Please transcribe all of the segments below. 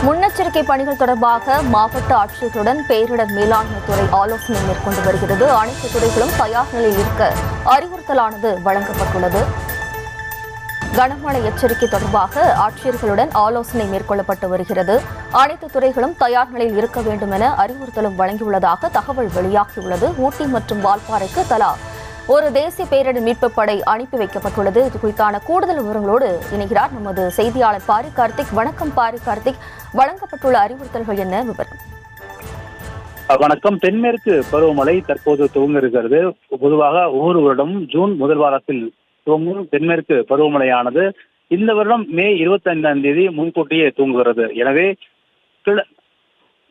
முன்னெச்சரிக்கை பணிகள் தொடர்பாக மாவட்ட ஆட்சியர்களுடன் பேரிடர் மேலாண்மை துறை ஆலோசனை மேற்கொண்டு வருகிறது. அனைத்து துறைகளும் தயார் நிலையில் இருக்க அறிவுறுத்தலானது வழங்கப்பட்டுள்ளது. கனமழை எச்சரிக்கை தொடர்பாக ஆட்சியர்களுடன் ஆலோசனை மேற்கொள்ளப்பட்டு வருகிறது. அனைத்து துறைகளும் தயார் நிலையில் இருக்க வேண்டும் என அறிவுறுத்தலும் வழங்கியுள்ளதாக தகவல் வெளியாகியுள்ளது. ஊட்டி மற்றும் வால்பாறைக்கு தலா ஒரு தேசிய பேரிடர் மீட்புப் படை அனுப்பி வைக்கப்பட்டுள்ளது. இது குறித்தான கூடுதல் விவரங்களோடு இணைகிறார் நமது செய்தியாளர் பாரி கார்த்திக். வணக்கம் பாரி கார்த்திக், வழங்கப்பட்டுள்ள அறிவுறுத்தல்கள் என்ன விவரம்? வணக்கம். தென்மேற்கு பருவமழை தற்போது துவங்க இருக்கிறது. பொதுவாக ஒவ்வொரு வருடமும் ஜூன் முதல் வாரத்தில் துவங்கும் தென்மேற்கு பருவமழையானது இந்த வருடம் மே 25ஆம் தேதி முன்கூட்டியே துவங்குகிறது. எனவே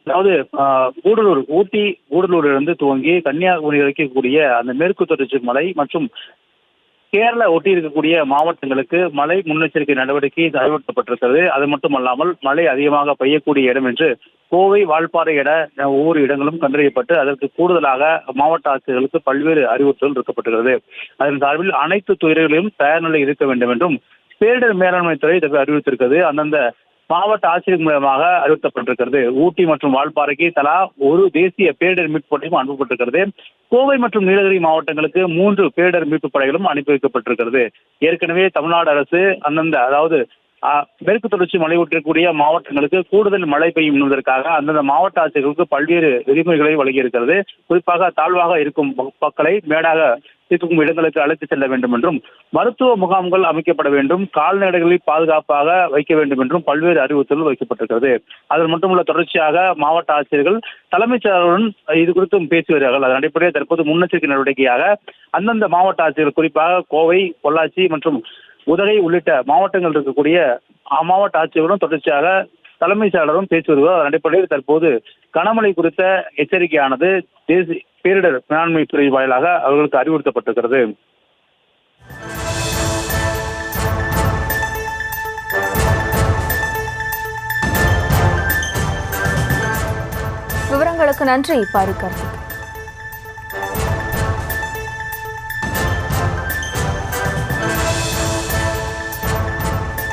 அதாவது ஊட்டி கூடலூரிலிருந்து துவங்கி கன்னியாகுமரி இருக்கக்கூடிய அந்த மேற்கு தொடர்ச்சி மலை மற்றும் கேரளா ஒட்டி இருக்கக்கூடிய மாவட்டங்களுக்கு மழை முன்னெச்சரிக்கை நடவடிக்கை அறிவுறுத்தப்பட்டிருக்கிறது. அது மட்டுமல்லாமல் மழை அதிகமாக பெய்யக்கூடிய இடம் என்று கோவை, வால்பாறை என ஒவ்வொரு இடங்களும் கண்டறியப்பட்டு அதற்கு கூடுதலாக மாவட்ட ஆட்சியர்களுக்கு பல்வேறு அறிவுறுத்தல் இருக்கப்பட்டிருக்கிறது. அதன் சார்பில் அனைத்து துறைகளிலும் தயார் நிலை இருக்க வேண்டும் என்றும் பேரிடர் மேலாண்மை துறை அறிவித்திருக்கிறது. அந்தந்த மாவட்ட ஆட்சியர் மூலமாக அறிவுறுத்தப்பட்டிருக்கிறது. ஊட்டி மற்றும் வால்பாறைக்கு தலா ஒரு தேசிய பேரிடர் மீட்பு படையும் அனுப்பப்பட்டிருக்கிறது. கோவை மற்றும் நீலகிரி மாவட்டங்களுக்கு 3 பேரிடர் மீட்பு படைகளும் அனுப்பி வைக்கப்பட்டிருக்கிறது. ஏற்கனவே தமிழ்நாடு அரசு அந்தந்த அதாவது மேற்கு தொடர்ச்சி மலை ஒட்டிருக்கக்கூடிய மாவட்டங்களுக்கு கூடுதல் மழை பெய்யும் என்பதற்காக அந்தந்த மாவட்ட ஆட்சியர்களுக்கு பல்வேறு விதிமுறைகளை வழங்கியிருக்கிறது. குறிப்பாக தாழ்வாக இருக்கும் மக்களை மேடாக இருக்கும் இடங்களுக்கு அழைத்து செல்ல வேண்டும் என்றும், மருத்துவ முகாம்கள் அமைக்கப்பட வேண்டும், கால்நடைகளை பாதுகாப்பாக வைக்க வேண்டும் என்றும் பல்வேறு அறிவுறுத்தல் வைக்கப்பட்டிருக்கிறது. அது மட்டுமல்ல, தொடர்ச்சியாக மாவட்ட ஆட்சியர்கள் தலைமைச் செயலருடன் இது குறித்தும் பேசி வருகிறார்கள். அதன் அடிப்படையில் தற்போது முன்னெச்சரிக்கை நடவடிக்கையாக அந்தந்த மாவட்ட ஆட்சியர்கள் குறிப்பாக கோவை, பொள்ளாச்சி மற்றும் உதகை உள்ளிட்ட மாவட்டங்கள் இருக்கக்கூடிய மாவட்ட ஆட்சியர்களும் தொடர்ச்சியாக தலைமைச் செயலரும் பேசி வருவார். அதன் அடிப்படையில் தற்போது கனமழை குறித்த எச்சரிக்கையானது தேசிய பேரிடர் மேலாண்மை துறை வாயிலாக அவர்களுக்கு அறிவுறுத்தப்பட்டிருக்கிறது. விவரங்களுக்கு நன்றி பாரி கார்த்திக்.